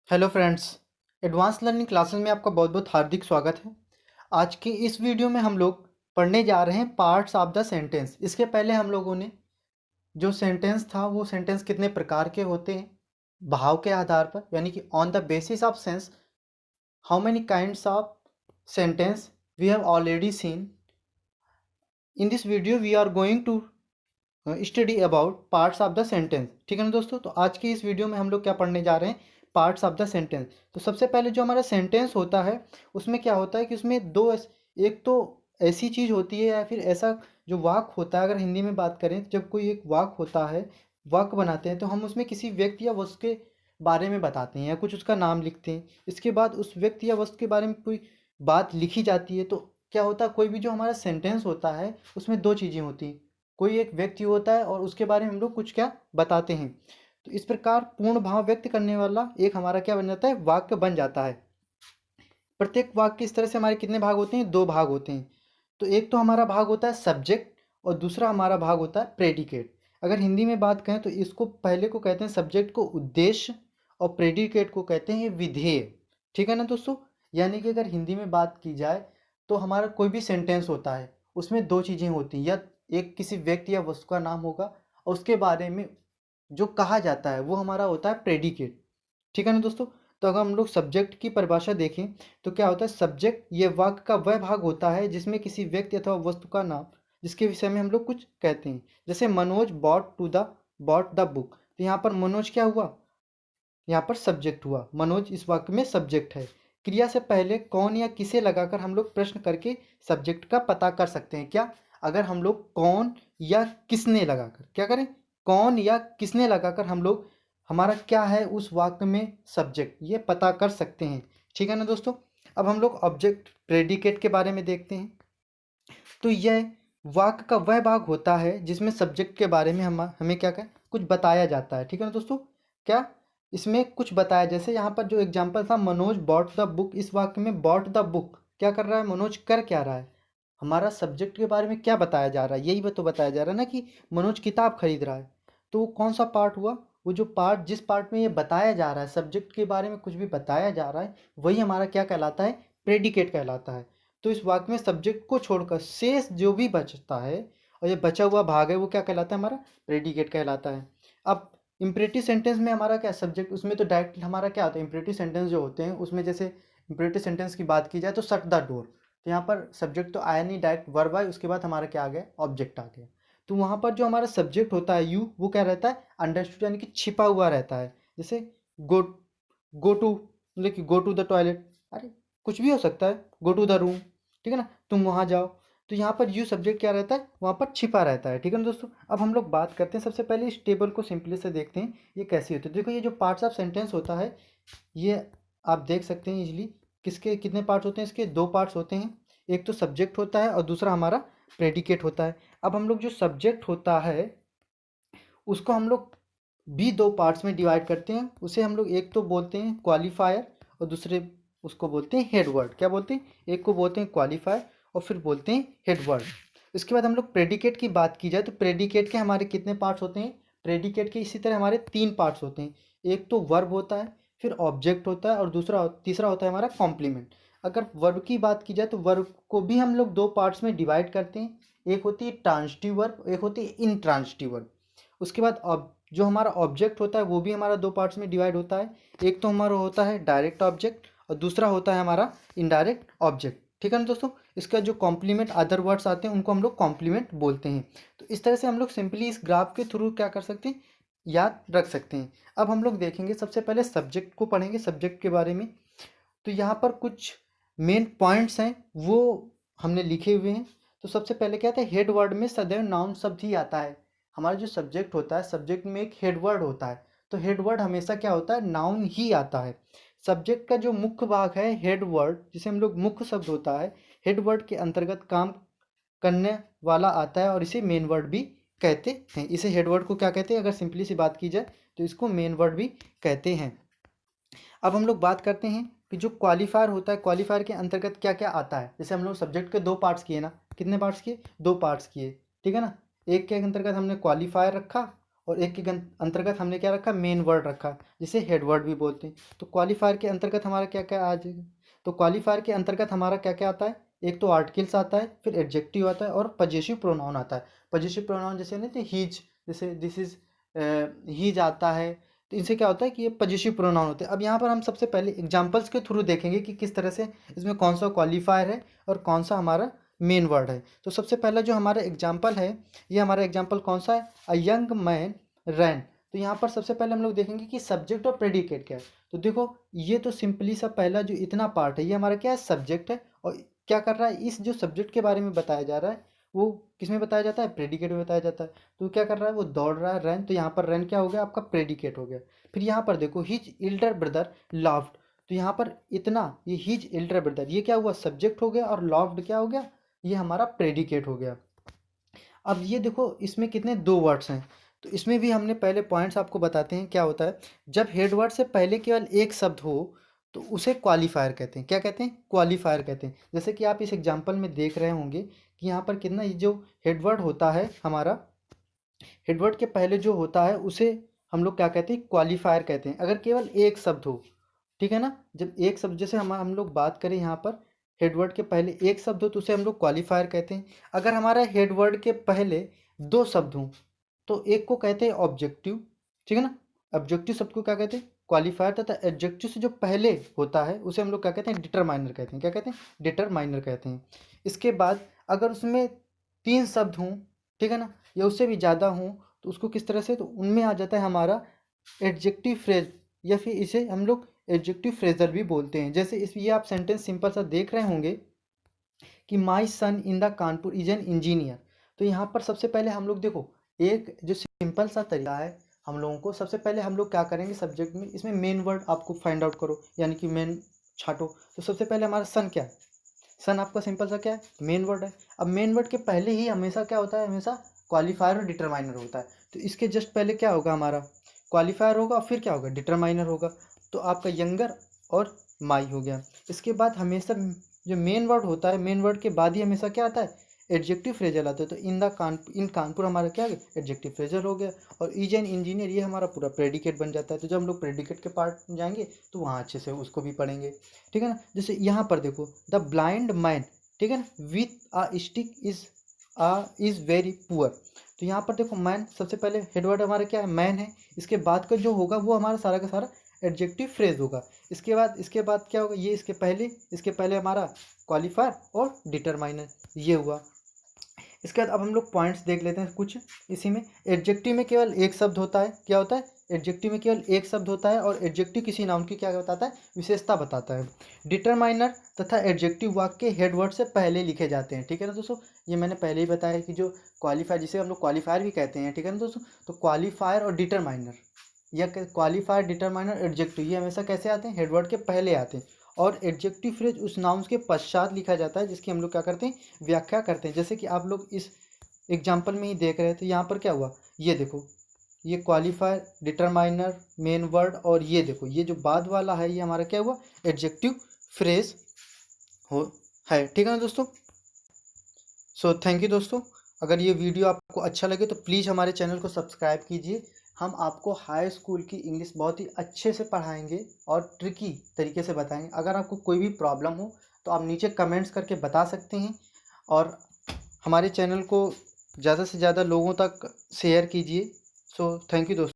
Hello friends. Advance learning classes में आपका बहुत बहुत हार्दिक स्वागत है। आज की इस वीडियो में हम लोग पढ़ने जा रहे हैं पार्ट्स ऑफ द सेंटेंस। इसके पहले हम लोगों ने जो सेंटेंस था वो सेंटेंस कितने प्रकार के होते हैं भाव के आधार पर, यानी कि on the basis of sense how many kinds of sentence we have already seen. In this video we are going to study about parts of the sentence. ठीक है ना दोस्तों, तो आज की इस वीडियो में हम लोग क्या पढ़ने जा रहे हैं, पार्ट्स ऑफ द सेंटेंस। तो सबसे पहले जो हमारा सेंटेंस होता है उसमें क्या होता है कि उसमें एक तो ऐसी चीज़ होती है या फिर ऐसा जो वाक्य होता है। अगर हिंदी में बात करें तो जब कोई एक वाक्य होता है, वाक्य बनाते हैं तो हम उसमें किसी व्यक्ति या वस्तु के बारे में बताते हैं या कुछ उसका नाम लिखते हैं। इसके बाद उस व्यक्ति या वस्तु के बारे में कोई बात लिखी जाती है। तो क्या होता है, कोई भी जो हमारा सेंटेंस होता है उसमें दो चीज़ें होती हैं। कोई एक व्यक्ति होता है और उसके बारे में हम लोग कुछ क्या बताते हैं। तो इस प्रकार पूर्ण भाव व्यक्त करने वाला एक हमारा क्या बन जाता है, वाक्य बन जाता है। प्रत्येक वाक्य इस तरह से हमारे कितने भाग होते हैं, दो भाग होते हैं। तो एक तो हमारा भाग होता है सब्जेक्ट और दूसरा हमारा भाग होता है प्रेडिकेट। अगर हिंदी में बात करें तो इसको पहले को कहते हैं सब्जेक्ट को उद्देश्य और प्रेडिकेट को कहते हैं विधेय। ठीक है ना दोस्तों, यानी कि अगर हिंदी में बात की जाए तो हमारा कोई भी सेंटेंस होता है उसमें दो चीज़ें होती हैं, या एक किसी व्यक्ति या वस्तु का नाम होगा और उसके बारे में जो कहा जाता है वो हमारा होता है प्रेडिकेट। ठीक है ना दोस्तों, तो अगर हम लोग सब्जेक्ट की परिभाषा देखें तो क्या होता है, सब्जेक्ट ये वाक्य का वह भाग होता है जिसमें किसी व्यक्ति अथवा वस्तु का नाम जिसके विषय में हम लोग कुछ कहते हैं। जैसे मनोज बॉट द बुक, तो यहाँ पर मनोज क्या हुआ, यहाँ पर सब्जेक्ट हुआ। मनोज इस वाक्य में सब्जेक्ट है। क्रिया से पहले कौन या किसे लगाकर हम लोग प्रश्न करके सब्जेक्ट का पता कर सकते हैं। क्या, अगर हम लोग कौन या किसने लगाकर क्या करें, कौन या किसने लगाकर हम लोग हमारा क्या है उस वाक्य में सब्जेक्ट ये पता कर सकते हैं। ठीक है ना दोस्तों, अब हम लोग ऑब्जेक्ट प्रेडिकेट के बारे में देखते हैं। तो यह वाक्य का वह भाग होता है जिसमें सब्जेक्ट के बारे में हमें क्या क्या कुछ बताया जाता है। ठीक है ना दोस्तों, क्या इसमें कुछ बताया, जैसे यहाँ पर जो एग्जांपल था मनोज बॉट द बुक, इस वाक्य में बॉट द बुक क्या कर रहा है, मनोज कर क्या रहा है, हमारा सब्जेक्ट के बारे में क्या बताया जा रहा है, यही तो बताया जा रहा है ना कि मनोज किताब खरीद रहा है। तो वो कौन सा पार्ट हुआ, वो जो पार्ट जिस पार्ट में ये बताया जा रहा है, सब्जेक्ट के बारे में कुछ भी बताया जा रहा है, वही हमारा क्या कहलाता है, प्रेडिकेट कहलाता है। तो इस वाक्य में सब्जेक्ट को छोड़कर शेष जो भी बचता है और ये बचा हुआ भाग है वो क्या कहलाता है, हमारा प्रेडिकेट कहलाता है। अब इम्परेटिव सेंटेंस में हमारा क्या सब्जेक्ट, उसमें तो डायरेक्ट हमारा क्या होता है, इम्परेटिव सेंटेंस जो होते हैं उसमें जैसे इम्परेटिव सेंटेंस की बात की जाए तो शट द डोर, तो यहाँ पर सब्जेक्ट तो आया नहीं, डायरेक्ट वर्ब आया, उसके बाद हमारा क्या आ गया, ऑब्जेक्ट आ गया। तो वहाँ पर जो हमारा सब्जेक्ट होता है यू, वो क्या रहता है, अंडरस्टूड यानी कि छिपा हुआ रहता है। जैसे गो गो टू, मतलब कि गो टू द टॉयलेट, अरे कुछ भी हो सकता है, गो टू द रूम, ठीक है ना, तुम वहाँ जाओ। तो यहाँ पर यू सब्जेक्ट क्या रहता है, वहाँ पर छिपा रहता है। ठीक है ना दोस्तों, अब हम लोग बात करते हैं, सबसे पहले इस टेबल को सिंपली से देखते हैं ये कैसी होती है। देखो ये जो पार्ट्स ऑफ सेंटेंस होता है ये आप देख सकते हैं इजीली, किसके कितने पार्ट्स होते हैं, इसके दो पार्ट्स होते हैं। एक तो सब्जेक्ट होता है और दूसरा हमारा प्रेडिकेट होता है। अब हम लोग जो सब्जेक्ट होता है उसको हम लोग भी दो पार्ट्स में डिवाइड करते हैं। उसे हम लोग एक तो बोलते हैं क्वालिफायर और दूसरे उसको बोलते हैं हेड वर्ड। क्या बोलते हैं, एक को बोलते हैं क्वालिफायर और फिर बोलते हैं हेड वर्ड। इसके बाद हम लोग प्रेडिकेट की बात की जाए तो प्रेडिकेट के हमारे कितने पार्ट्स होते हैं, प्रेडिकेट के इसी तरह हमारे तीन पार्ट्स होते हैं। एक तो वर्ब होता है, फिर ऑब्जेक्ट होता है और तीसरा होता है हमारा कॉम्प्लीमेंट। अगर वर्ब की बात की जाए तो वर्ब को भी हम लोग दो पार्ट्स में डिवाइड करते हैं, एक होती है ट्रांजिटिव वर्ब, एक होती है इनट्रांजिटिव वर्ब। उसके बाद जो हमारा ऑब्जेक्ट होता है वो भी हमारा दो पार्ट्स में डिवाइड होता है। एक तो हमारा होता है डायरेक्ट ऑब्जेक्ट और दूसरा होता है हमारा इनडायरेक्ट ऑब्जेक्ट। ठीक है ना दोस्तों, इसका जो कॉम्प्लीमेंट अदर वर्ड्स आते हैं उनको हम लोग कॉम्प्लीमेंट बोलते हैं। तो इस तरह से हम लोग सिंपली इस ग्राफ के थ्रू क्या कर सकते हैं, याद रख सकते हैं। अब हम लोग देखेंगे, सबसे पहले सब्जेक्ट को पढ़ेंगे, सब्जेक्ट के बारे में। तो यहाँ पर कुछ मेन पॉइंट्स हैं वो हमने लिखे हुए हैं। तो सबसे पहले क्या आता है, हेड वर्ड में सदैव नाउन शब्द ही आता है। हमारा जो सब्जेक्ट होता है, सब्जेक्ट में एक हेड वर्ड होता है, तो हेड वर्ड हमेशा क्या होता है, नाउन ही आता है। सब्जेक्ट का जो मुख्य भाग है हेड वर्ड, जिसे हम लोग मुख्य शब्द होता है, हेड वर्ड के अंतर्गत काम करने वाला आता है और इसे मेन वर्ड भी कहते हैं। इसे हेड वर्ड को क्या कहते हैं, अगर सिंपली सी बात की जाए तो इसको मेन वर्ड भी कहते हैं। अब हम लोग बात करते हैं कि जो क्वालिफायर होता है, क्वालिफायर के अंतर्गत क्या क्या आता है। जैसे हम लोग सब्जेक्ट के दो पार्ट्स किए ना, कितने पार्ट्स किए, दो पार्ट्स किए, ठीक है ना। एक के अंतर्गत हमने क्वालिफायर रखा और एक के अंतर्गत हमने क्या रखा, मेन वर्ड रखा, जिसे हेड वर्ड भी बोलते हैं। तो क्वालिफायर के अंतर्गत हमारा क्या क्या आ जाएगा, तो क्वालिफायर के अंतर्गत हमारा क्या क्या आता है, एक तो आर्टिकल्स आता है, फिर एडजेक्टिव आता है और पजेसिव प्रोनाउन आता है। पजेसिव प्रोनाउन जैसे नहीं, हीज, जैसे दिस इज हीज आता है, तो इनसे क्या होता है कि ये पजेसिव प्रोनाउन होते हैं। अब यहाँ पर हम सबसे पहले एग्जांपल्स के थ्रू देखेंगे कि किस तरह से इसमें कौन सा क्वालिफायर है और कौन सा हमारा मेन वर्ड है। तो सबसे पहला जो हमारा एग्जाम्पल है, ये हमारा एग्जाम्पल कौन सा है, अ यंग मैन रैन। तो यहाँ पर सबसे पहले हम लोग देखेंगे कि सब्जेक्ट और प्रेडिकेट क्या है। तो देखो, ये तो सिंपली सा पहला जो इतना पार्ट है, ये हमारा क्या है, सब्जेक्ट है। और क्या कर रहा है, इस जो सब्जेक्ट के बारे में बताया जा रहा है, वो किस में बताया जाता है, प्रेडिकेट में बताया जाता है। तो क्या कर रहा है, वो दौड़ रहा है, रन, तो यहाँ पर रन क्या हो गया, आपका प्रेडिकेट हो गया। फिर यहाँ पर देखो, हिज एल्डर ब्रदर लाफ्ड, तो यहाँ पर इतना, ये हिज एल्डर ब्रदर, ये क्या हुआ, सब्जेक्ट हो गया, और लाफ्ड क्या हो गया, ये हमारा प्रेडिकेट हो गया। अब ये देखो, इसमें कितने, दो वर्ड्स हैं। तो इसमें भी हमने पहले पॉइंट्स आपको बताते हैं क्या होता है। जब हेड वर्ड से पहले केवल एक शब्द हो तो उसे क्वालिफायर कहते हैं। क्या कहते हैं, क्वालिफायर कहते हैं। जैसे कि आप इस एग्जांपल में देख रहे होंगे कि यहाँ पर कितना, ये जो हेड वर्ड होता है हमारा, हेड वर्ड के पहले जो होता है उसे हम लोग क्या कहते हैं, क्वालिफायर कहते हैं। अगर केवल एक शब्द हो, ठीक है ना, जब एक शब्द, जैसे हम लोग बात करें यहाँ पर, हेडवर्ड के पहले एक शब्द हो तो उसे हम लोग क्वालिफायर कहते हैं। अगर हमारा हेडवर्ड के पहले दो शब्द हों तो एक को कहते हैं ऑब्जेक्टिव, ठीक है ना, ऑब्जेक्टिव शब्द को क्या कहते हैं, क्वालिफायर, तथा एडजेक्टिव से जो पहले होता है उसे हम लोग क्या कहते हैं, डिटरमाइनर कहते हैं। क्या कहते हैं, डिटरमाइनर कहते हैं। इसके बाद अगर उसमें तीन शब्द हों, ठीक है ना, या उससे भी ज़्यादा हों, तो उसको किस तरह से, तो उनमें आ जाता है हमारा एडजेक्टिव फ्रेज, या फिर इसे हम लोग एडजेक्टिव फ्रेजर भी बोलते हैं। जैसे इस, ये आप सेंटेंस सिंपल सा देख रहे होंगे कि my son in the Kanpur is an engineer. तो यहाँ पर सबसे पहले हम लोग देखो, एक जो सिंपल सा तरीका है, हम लोगों को सबसे पहले हम लोग क्या करेंगे, सब्जेक्ट में इसमें मेन वर्ड आपको फाइंड आउट करो, यानी कि मेन छाटो। तो सबसे पहले हमारा सन क्या है, सन आपका सिंपल सा क्या है, मेन वर्ड है। अब मेन वर्ड के पहले ही हमेशा क्या होता है, हमेशा क्वालिफायर और डिटरमाइनर होता है। तो इसके जस्ट पहले क्या होगा, हमारा क्वालिफायर होगा, फिर क्या होगा, डिटरमाइनर होगा। तो आपका यंगर और माई हो गया। इसके बाद हमेशा जो मेन वर्ड होता है, मेन वर्ड के बाद ही हमेशा क्या आता है, एडजेक्टिव फ्रेजल आता है। तो इन कानपुर हमारा क्या है, एडजेक्टिव फ्रेजल हो गया। और इज एन इंजीनियर, ये हमारा पूरा प्रेडिकेट बन जाता है। तो जब हम लोग प्रेडिकेट के पार्ट में जाएंगे तो वहाँ अच्छे से उसको भी पढ़ेंगे, ठीक है ना। जैसे यहाँ पर देखो, द ब्लाइंड मैन, ठीक है ना, with a stick is very poor. तो यहाँ पर देखो, मैन सबसे पहले हेडवर्ड हमारा क्या है, मैन है। इसके बाद का जो होगा वो हमारा सारा का सारा एडजेक्टिव फ्रेज होगा। इसके बाद क्या होगा, ये इसके पहले हमारा क्वालिफायर और डिटरमाइनर, ये हुआ। इसके बाद अब हम लोग पॉइंट्स देख लेते हैं कुछ। इसी में एडजेक्टिव में केवल एक शब्द होता है, क्या होता है, एडजेक्टिव में केवल एक शब्द होता है। और एडजेक्टिव किसी नाउन की क्या बताता है, विशेषता बताता है। डिटरमाइनर तथा एडजेक्टिव वाक्य के हेडवर्ड से पहले लिखे जाते हैं, ठीक है ना दोस्तों। ये मैंने पहले ही बताया कि जो क्वालिफायर, जिसे हम लोग क्वालिफायर भी कहते हैं, ठीक है ना दोस्तों। तो क्वालिफायर और डिटरमाइनर, या क्वालिफायर, डिटरमाइनर, एडजेक्टिव, ये हमेशा कैसे आते हैं, हेडवर्ड के पहले आते हैं। और एडजेक्टिव फ्रेज उस नाउन्स के पश्चात लिखा जाता है, जिसकी हम लोग क्या करते हैं, व्याख्या करते हैं। जैसे कि आप लोग इस एग्जाम्पल में ही देख रहे हैं। तो यहाँ पर क्या हुआ, ये देखो, ये क्वालिफायर, डिटरमाइनर, मेन वर्ड, और ये देखो, ये जो बाद वाला है, ये हमारा क्या हुआ, एडजेक्टिव फ्रेज हो है, ठीक है ना दोस्तों। सो थैंक यू दोस्तों। अगर ये वीडियो आपको अच्छा लगे तो प्लीज़ हमारे चैनल को सब्सक्राइब कीजिए। हम आपको हाई स्कूल की इंग्लिश बहुत ही अच्छे से पढ़ाएंगे और ट्रिकी तरीके से बताएंगे। अगर आपको कोई भी प्रॉब्लम हो तो आप नीचे कमेंट्स करके बता सकते हैं। और हमारे चैनल को ज़्यादा से ज़्यादा लोगों तक शेयर कीजिए। सो थैंक यू दोस्तों।